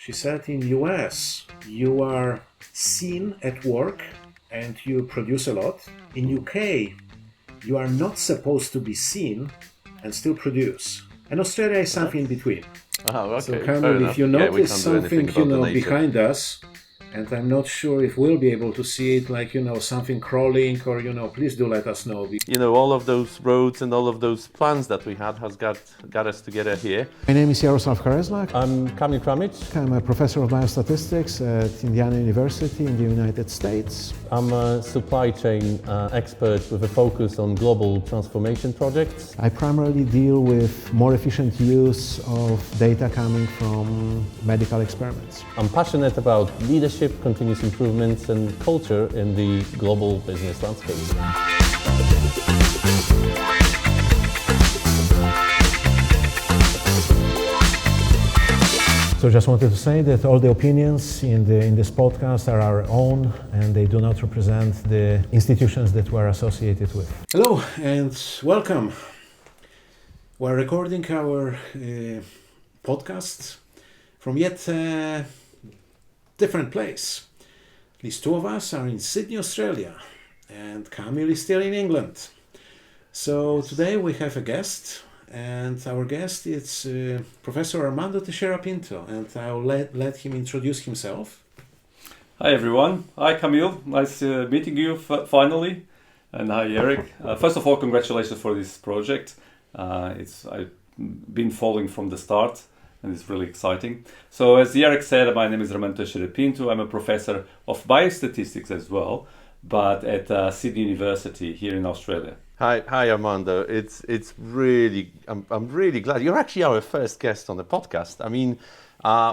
She said in US you are seen at work and you produce a lot. In UK you are not supposed to be seen and still produce. And Australia is something in between. Oh, okay. So Fair Kamil, enough. if you Yeah, we notice can't do anything something, about the nature. behind us, and I'm not sure if we'll be able to see it, like, something crawling or, please do let us know. All of those roads and all of those plans that we had has got us together here. My name is Jarosław Kareslak. I'm Kamil Kramic. I'm a professor of biostatistics at Indiana University in the United States. I'm a supply chain expert with a focus on global transformation projects. I primarily deal with more efficient use of data coming from medical experiments. I'm passionate about leadership, continuous improvements, and culture in the global business landscape. So just wanted to say that all the opinions in this podcast are our own and they do not represent the institutions that we're associated with. Hello and welcome. We're recording our podcast from yet a different place. At least two of us are in Sydney, Australia, and Kamil is still in England. So today we have a guest. And our guest is Professor Armando Teixeira-Pinto, and I'll let him introduce himself. Hi everyone. Hi Kamil. Nice meeting you finally. And hi Jarek. First of all, congratulations for this project. I've been following from the start, and it's really exciting. So as Jarek said, my name is Armando Teixeira-Pinto. I'm a professor of biostatistics as well, but at Sydney University here in Australia. Hi, Armando. It's really I'm really glad you're actually our first guest on the podcast. I mean,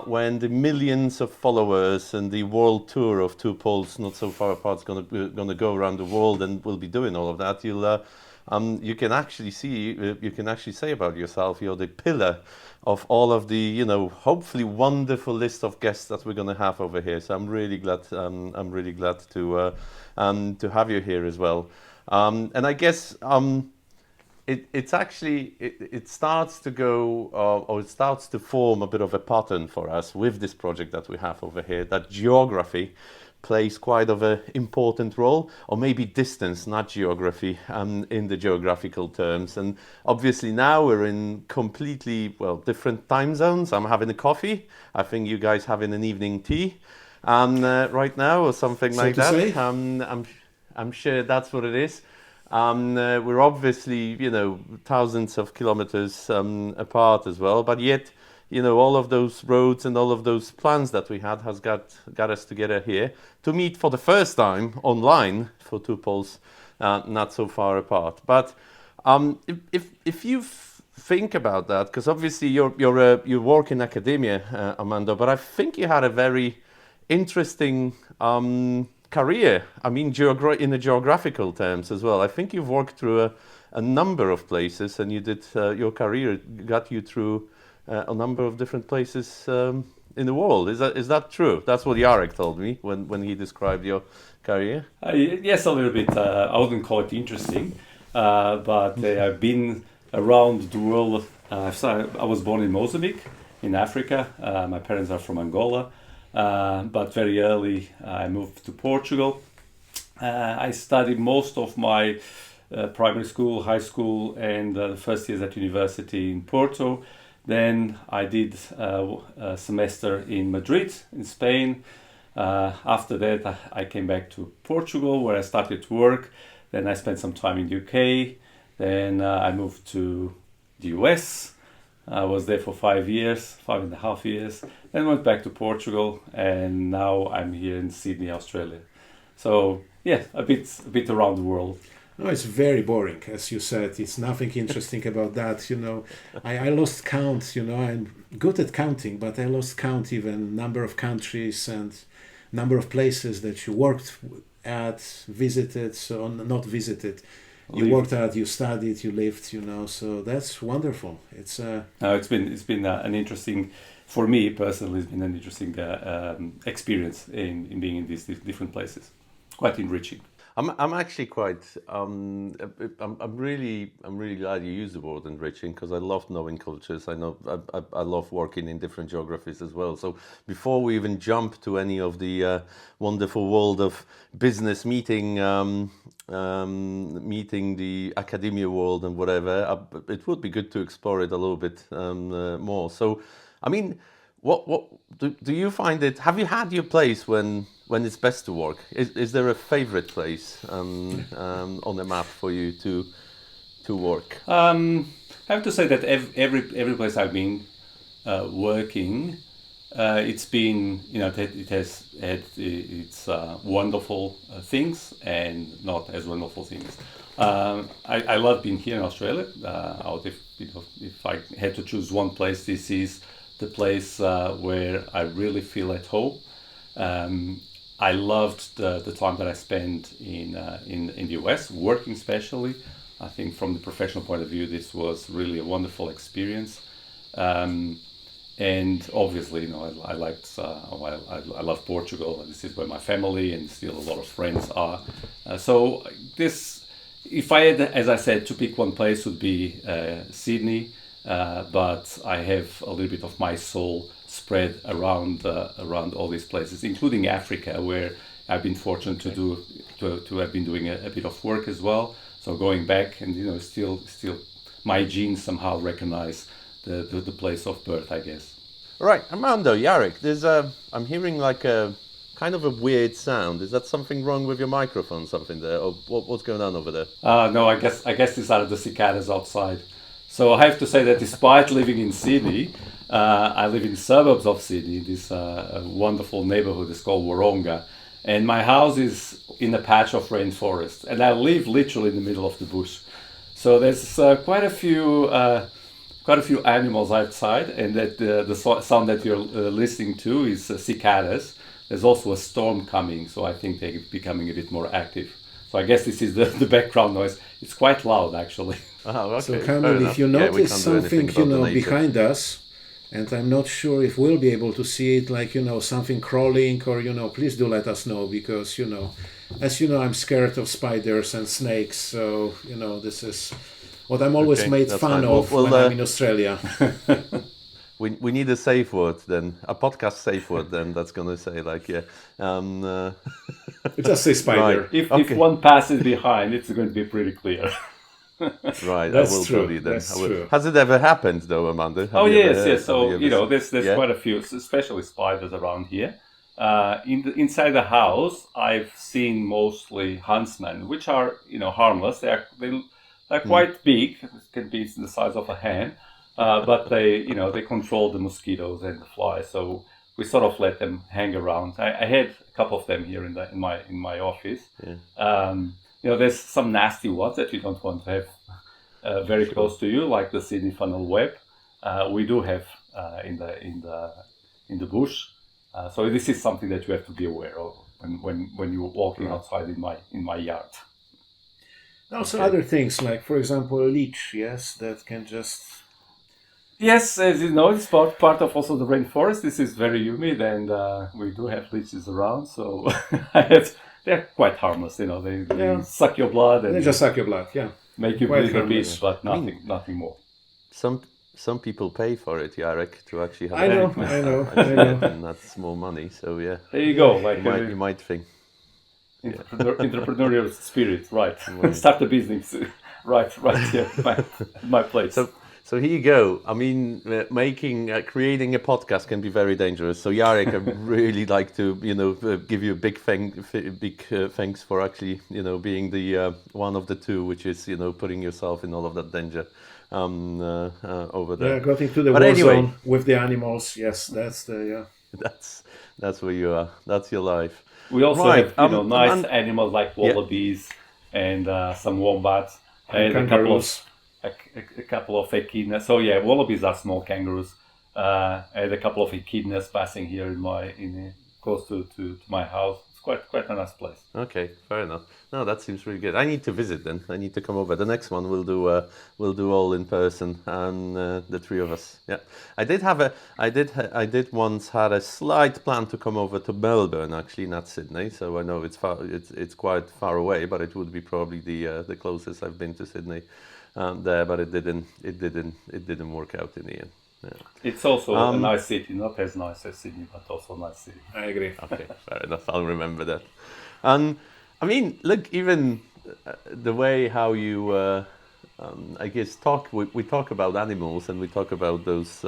when the millions of followers and the world tour of Two Poles Not So Far Apart is gonna go around the world, and we'll be doing all of that. You can actually say about yourself, you're the pillar of all of the hopefully wonderful list of guests that we're gonna have over here. So I'm really glad to have you here as well. And I guess it starts to go or it starts to form a bit of a pattern for us with this project that we have over here, that geography plays quite of an important role, or maybe distance, not geography, in the geographical terms. And obviously now we're in completely, different time zones. I'm having a coffee. I think you guys having an evening tea right now or something like that. I'm sure that's what it is. We're obviously, thousands of kilometers apart as well, but yet, all of those roads and all of those plans that we had has got us together here to meet for the first time online for Two Poles Not So Far Apart. But if you think about that, because obviously you work in academia, Armando, but I think you had a very interesting career. I mean, in the geographical terms as well. I think you've worked through a number of places, and you did your career got you through a number of different places in the world. Is that true? That's what Jarek told me when he described your career. Yes, a little bit. I wouldn't call it interesting, but I've been around the world. I was born in Mozambique, in Africa. My parents are from Angola. But very early I moved to Portugal. I studied most of my primary school, high school, and the first years at university in Porto. Then I did a semester in Madrid, in Spain. After that I came back to Portugal, where I started to work. Then I spent some time in the UK. Then I moved to the US. I was there for 5.5 years, then went back to Portugal, and now I'm here in Sydney, Australia. So yeah, a bit around the world. No, it's very boring, as you said. It's nothing interesting about that. I lost count. I'm good at counting, but I lost count even number of countries and number of places that you worked at, visited, so not visited. You worked at, you studied, you lived, so that's wonderful. It's been an interesting, for me personally, it's been an interesting experience in being in these different places. Quite enriching. I'm actually quite I'm really glad you used the word enriching, because I love knowing cultures. I know I love working in different geographies as well. So before we even jump to any of the wonderful world of business meeting meeting the academia world and whatever, it would be good to explore it a little bit more. So, I mean, what do you find it? Have you had your place when it's best to work? Is there a favorite place on the map for you to work? I have to say that every place I've been working, it's been, it has had its wonderful things and not as wonderful things. I love being here in Australia. If I had to choose one place, this is the place where I really feel at home. I loved the time that I spent in the US, working especially. I think from the professional point of view, this was really a wonderful experience. And obviously, I love Portugal. This is where my family and still a lot of friends are. So this, if I had, as I said, to pick one place, would be Sydney. But I have a little bit of my soul spread around all these places, including Africa, where I've been fortunate to have been doing a bit of work as well. So going back and still my genes somehow recognize the place of birth, I guess. Right, Armando, Jarek, there's I'm hearing like a kind of a weird sound. Is that something wrong with your microphone, something there, or what's going on over there? No, I guess these are the cicadas outside. So I have to say that despite living in Sydney, I live in the suburbs of Sydney. This wonderful neighborhood is called Wahroonga, and my house is in a patch of rainforest, and I live literally in the middle of the bush. So there's quite a few animals outside, and that the sound that you're listening to is cicadas. There's also a storm coming, so I think they're becoming a bit more active. So I guess this is the background noise. It's quite loud, actually. Oh, okay. So Kamil, if you notice something, behind us, and I'm not sure if we'll be able to see it, like, something crawling or, please do let us know, because, as you know, I'm scared of spiders and snakes. So, this is what I'm always made fun of when I'm in Australia. We need a safe word then, a podcast safe word then, that's going to say like, Just say spider. Right. If one passes behind, it's going to be pretty clear. Right, That's I will true. do it then. That's true. Has it ever happened though, Armando? Yes. So there's quite a few, especially spiders around here. Inside the house, I've seen mostly huntsmen, which are harmless. They're quite big. It can be the size of a hand, but they control the mosquitoes and the flies. So we sort of let them hang around. I had a couple of them here in my office. Yeah. There's some nasty ones that you don't want to have very close to you, like the Sydney funnel web. We do have in the bush. So this is something that you have to be aware of when you're walking outside in my yard. Also, other things like, for example, a leech. Yes, that can just. Yes, as you know, it's part of also the rainforest. This is very humid, and we do have leeches around. So they're quite harmless. They suck your blood and they just suck your blood. Yeah, make you breathe a bit, but nothing more. Some people pay for it, Jarek, to actually have. I know. And that's more money. So yeah. There you go. You might think. Entrepreneurial spirit, right? Start a business, right here, my place. So here you go. I mean, creating a podcast can be very dangerous. So Jarek, I'd really like to, give you a big thanks for actually, being the one of the two, which is, putting yourself in all of that danger over there. Yeah, going to the war zone with the animals. Yes, that's the That's where you are. That's your life. We also have, nice animals like wallabies and some wombats and kangaroos. A couple of echidnas. So yeah, wallabies are small kangaroos. And a couple of echidnas passing here close to my house. It's quite a nice place. Okay, fair enough. No, that seems really good. I need to visit then. I need to come over. The next one we'll do all in person, and the three of us. Yeah, I did once had a slight plan to come over to Melbourne, actually, not Sydney. So I know it's far. It's quite far away, but it would be probably the closest I've been to Sydney. There, but it didn't work out in the end. Yeah. It's also a nice city, not as nice as Sydney, but also a nice city. I agree. Okay, fair enough. I'll remember that. And I mean, look, even the way how you, I guess, we talk about animals, and we talk about those,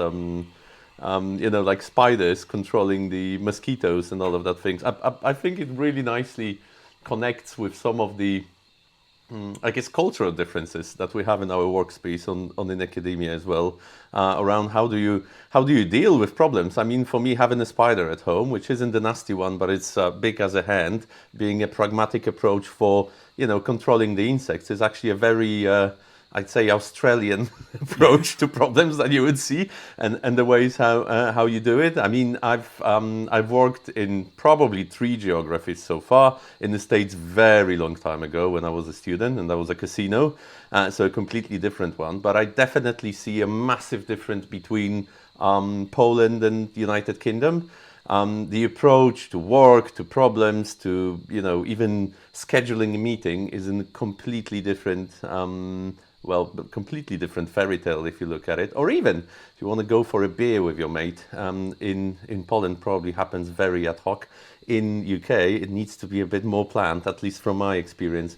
like spiders controlling the mosquitoes and all of that things. I think it really nicely connects with some of the, I guess, cultural differences that we have in our workspace on in academia as well, around how do you deal with problems. I mean, for me, having a spider at home, which isn't the nasty one, but it's big as a hand, being a pragmatic approach for controlling the insects is actually a very I'd say Australian approach to problems that you would see, and the ways how you do it. I mean, I've worked in probably 3 geographies so far. In the States, very long time ago when I was a student, and that was a casino, so a completely different one. But I definitely see a massive difference between Poland and the United Kingdom. The approach to work, to problems, to even scheduling a meeting is a completely different. Completely different fairy tale if you look at it. Or even if you want to go for a beer with your mate, in Poland probably happens very ad hoc. In UK, it needs to be a bit more planned, at least from my experience.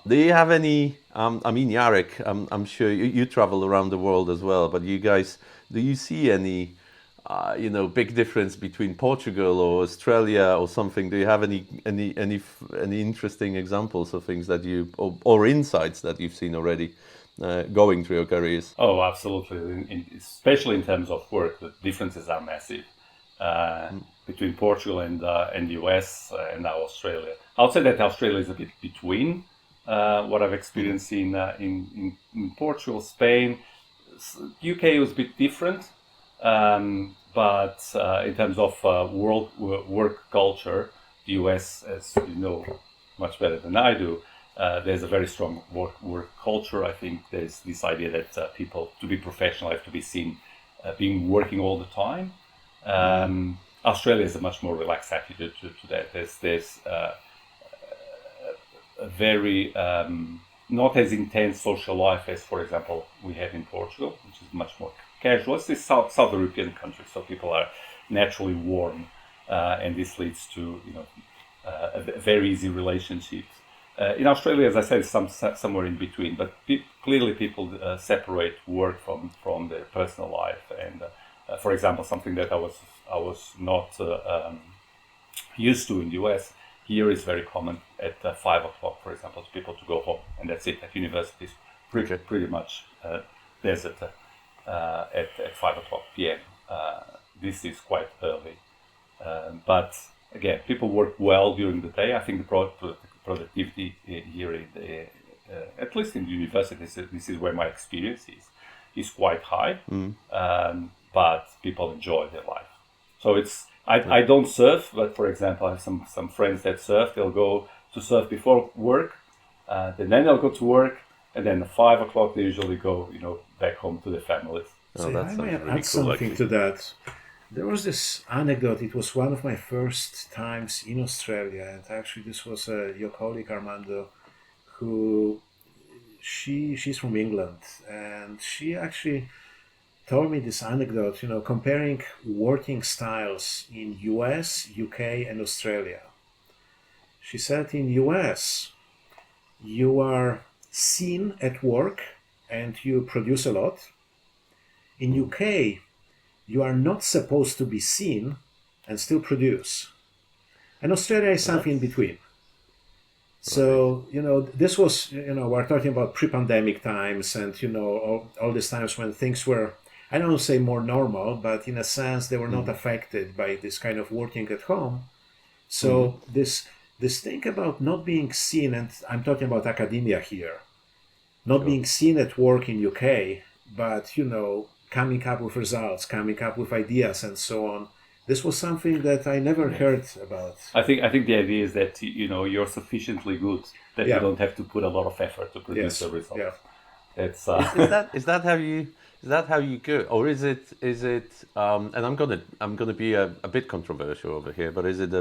Do you have any, I mean, Jarek, I'm sure you travel around the world as well, but you guys, do you see any, big difference between Portugal or Australia or something? Do you have any interesting examples of things that or insights that you've seen already? Going through your careers? Oh, absolutely. Especially in terms of work, the differences are massive between Portugal and the US and now Australia. I would say that Australia is a bit between what I've experienced in Portugal, Spain. UK was a bit different, but in terms of work culture, the US, as you know much better than I do, there's a very strong work culture. I think there's this idea that people, to be professional, have to be seen being working all the time. Australia is a much more relaxed attitude to that. There's a very not as intense social life as, for example, we have in Portugal, which is much more casual. It's this South European country, so people are naturally warm, and this leads to a very easy relationships. In Australia, as I said, somewhere in between, but clearly people separate work from their personal life. And for example, something that I was not used to in the US, here is very common at 5 o'clock, for example, to people to go home, and that's it. At universities, pretty much there's at 5 o'clock p.m. This is quite early, but again, people work well during the day. I think the productivity here, at least in the universities, this is where my experience is quite high, but people enjoy their life. So I don't surf, but for example, I have some friends that surf. They'll go to surf before work, then they'll go to work, and then at 5 o'clock they usually go back home to their families. So I may add something to that. There was this anecdote. It was one of my first times in Australia, and actually this was your colleague Armando, who she's from England, and she actually told me this anecdote, comparing working styles in US, UK, and Australia. She said in US, you are seen at work and you produce a lot. In UK, you are not supposed to be seen and still produce. And Australia is something in between. So, this was, we're talking about pre-pandemic times and, all these times when things were, I don't want to say more normal, but in a sense, they were not affected by this kind of working at home. So this thing about not being seen, and I'm talking about academia here, not being seen at work in UK, but, coming up with results, coming up with ideas and so on, This was something that I never heard about. I think the idea is that you're sufficiently good that you don't have to put a lot of effort to produce a result. Yeah. It's is that how you go, or is it and I'm gonna be a bit controversial over here, but is it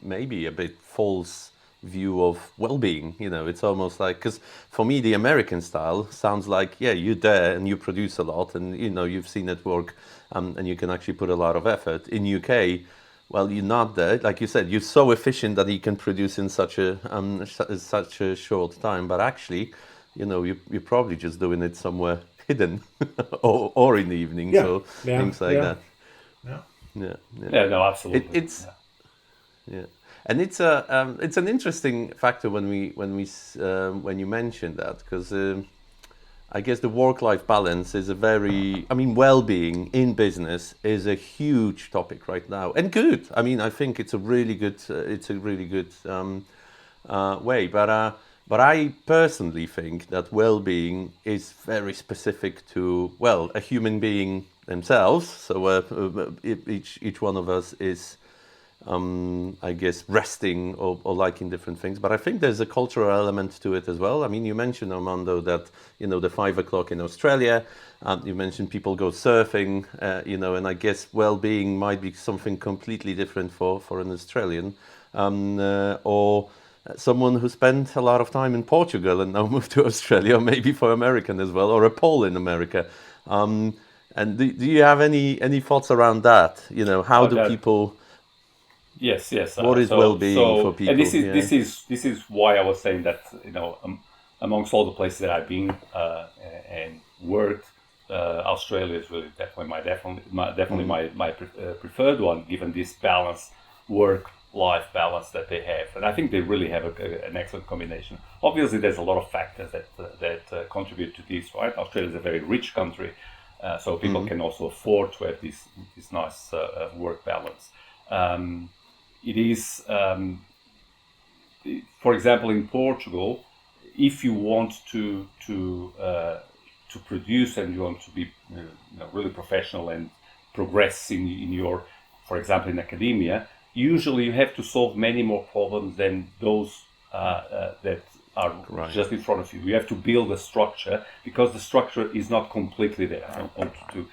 maybe a bit false view of well-being? It's almost like, because for me the American style sounds like, you're there and you produce a lot, and you've seen it work, and you can actually put a lot of effort. In UK, well, you're not there, like you said, you're so efficient that you can produce in such a short time, but actually you're probably just doing it somewhere hidden or in the evening, things like that. Yeah, no, absolutely. And it's an interesting factor when you mention that, because I guess the work-life balance is well-being in business is a huge topic right now, and good. I mean, I think it's a really good way, but I personally think that well-being is very specific to, a human being themselves. So each one of us is, I guess, resting or liking different things. But I think there's a cultural element to it as well. I mean, you mentioned, Armando, that, the 5 o'clock in Australia, you mentioned people go surfing, and I guess well-being might be something completely different for an Australian, or someone who spent a lot of time in Portugal and now moved to Australia, or maybe for American as well, or a Pole in America. And do you have any thoughts around that? How do people? Yes. What is well-being for people? And this is why I was saying that amongst all the places that I've been and worked, Australia is really definitely my preferred one, given this balance, work-life balance that they have, and I think they really have an excellent combination. Obviously, there's a lot of factors that contribute to this. Right, Australia is a very rich country, so people can also afford to have this nice work balance. It is, for example, in Portugal, if you want to produce and you want to be really professional and progress in your, for example, in academia, usually you have to solve many more problems than those that are just in front of you. You have to build a structure, because the structure is not completely there. I don't want to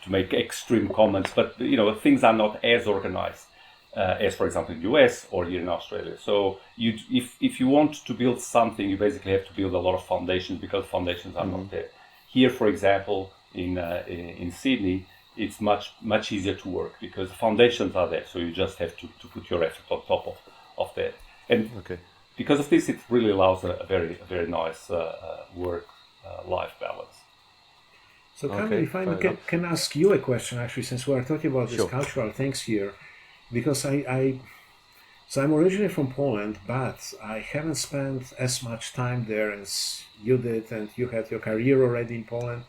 make extreme comments, but things are not as organized as, for example, in the US or here in Australia. So if you want to build something, you basically have to build a lot of foundations, because foundations are not there. Here, for example, in Sydney, it's much easier to work because the foundations are there. So you just have to put your effort on top of that. And because of this, it really allows a very nice work-life balance. So, Kamil, if I can ask you a question, actually, since we are talking about these cultural things here, because I'm originally from Poland, but I haven't spent as much time there as you did, and you had your career already in Poland,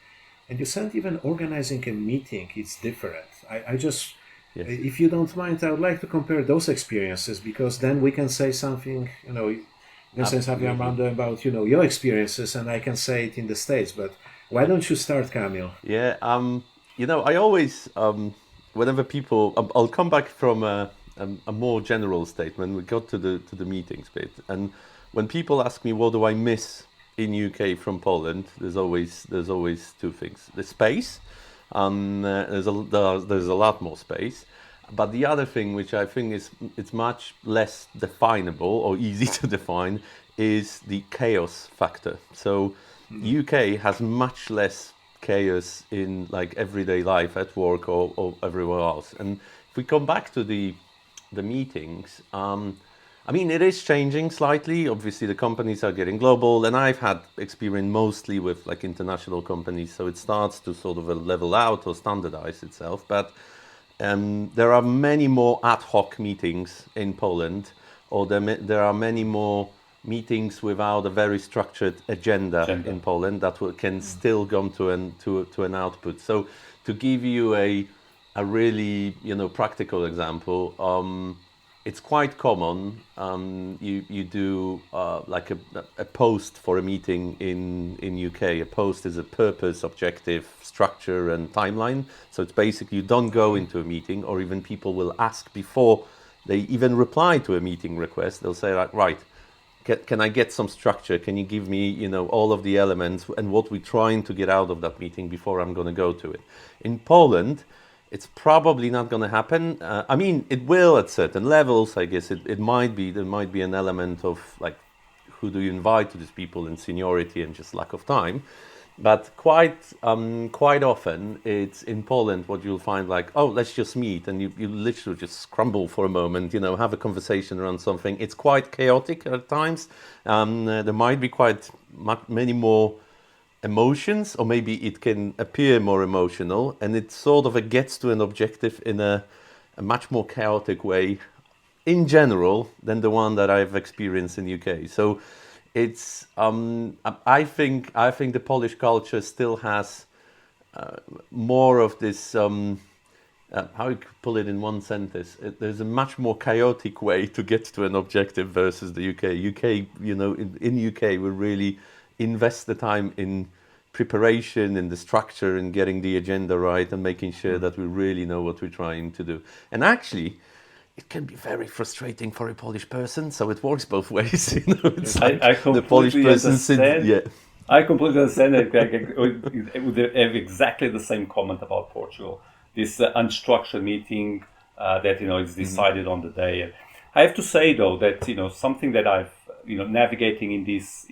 and you said even organizing a meeting, it's different. I just, if you don't mind, I would like to compare those experiences, because then we can say something, you can say something, Armando, about, your experiences, and I can say it in the States, but why don't you start, Kamil? Yeah, I always, whenever people, I'll come back from a more general statement. We got to the meetings bit, and when people ask me what do I miss in UK from Poland, there's always two things: the space. There's a lot more space, but the other thing, which I think it's much less definable or easy to define, is the chaos factor. So UK has much less chaos in like everyday life at work or everywhere else. And if we come back to the meetings, I mean, it is changing slightly. Obviously, the companies are getting global, and I've had experience mostly with like international companies, so it starts to sort of level out or standardize itself. But there are many more ad hoc meetings in Poland, or there are many more meetings without a very structured agenda. In Poland that can still come to an output. So to give you a really practical example, it's quite common. You do like a post for a meeting in UK. A post is a purpose, objective, structure, and timeline. So it's basically you don't go into a meeting, or even people will ask before they even reply to a meeting request. They'll say like, right, can I get some structure? Can you give me, all of the elements and what we're trying to get out of that meeting before I'm going to go to it? In Poland, it's probably not going to happen. I mean, it will at certain levels. I guess it might be. There might be an element of like, who do you invite to these people, and seniority and just lack of time. But quite often, it's in Poland what you'll find like, oh, let's just meet, and you literally just scramble for a moment, have a conversation around something. It's quite chaotic at times. There might be quite many more emotions, or maybe it can appear more emotional, and it sort of gets to an objective in a much more chaotic way in general than the one that I've experienced in the UK. So it's I think the Polish culture still has more of this how you could pull it in one sentence. There's a much more chaotic way to get to an objective versus the UK. In UK we really invest the time in preparation, in the structure, in getting the agenda right, and making sure that we really know what we're trying to do. And actually, it can be very frustrating for a Polish person, so it works both ways. It's like I completely the Polish person understand. I completely understand that. I would have exactly the same comment about Portugal. This unstructured meeting that is decided on the day. I have to say though that something that I've navigating in this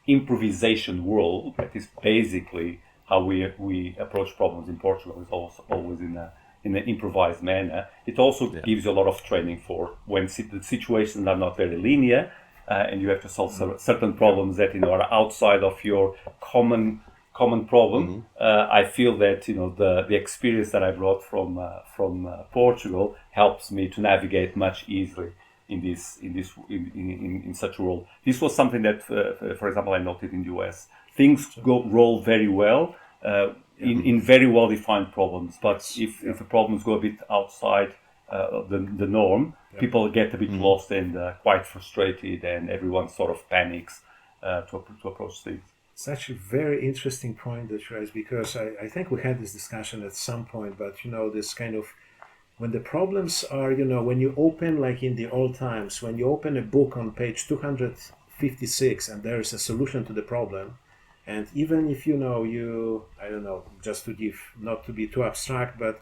improvisation world, that is basically how we approach problems in Portugal. Is also always in an improvised manner. It also gives you a lot of training for when the situations are not very linear, and you have to solve certain problems that are outside of your common problem. I feel that the experience that I brought from Portugal helps me to navigate much easily in such a world. This was something that, for example, I noted in the US. Things roll very well in very well defined problems, but if the problems go a bit outside the norm, people get a bit lost and quite frustrated, and everyone sort of panics to approach things. It's actually a very interesting point that you raised, because I think we had this discussion at some point, but this kind of, when the problems are, when you open, like in the old times, when you open a book on page 256 and there is a solution to the problem, and even if I don't know, just to give, not to be too abstract, but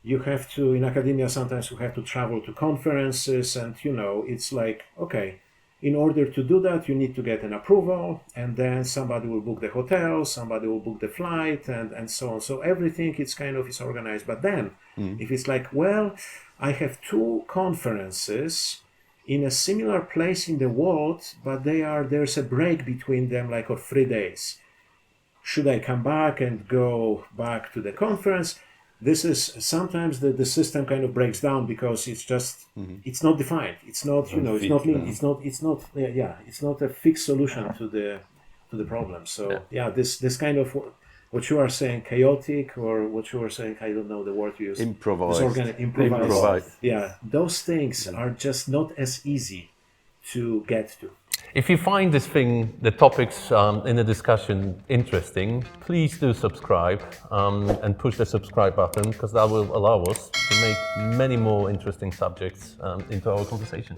you have to, in academia sometimes you have to travel to conferences, and it's like, okay, in order to do that, you need to get an approval, and then somebody will book the hotel, somebody will book the flight, and so on. So everything is organized. But then, if it's like, well, I have 2 conferences in a similar place in the world, but there's a break between them, like of 3 days. Should I come back and go back to the conference? This is sometimes the system kind of breaks down, because it's just it's not defined. It's not it's not a fixed solution to the problem. So this kind of what you are saying, chaotic, or what you are saying, I don't know the word you use. Improvised. Yeah, those things are just not as easy to get to. If you find the topics in the discussion interesting, please do subscribe and push the subscribe button, because that will allow us to make many more interesting subjects into our conversation.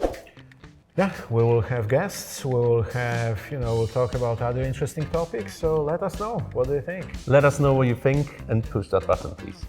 Yeah, we will have guests, we will have, we'll talk about other interesting topics, so let us know. What do you think? Let us know what you think and push that button, please.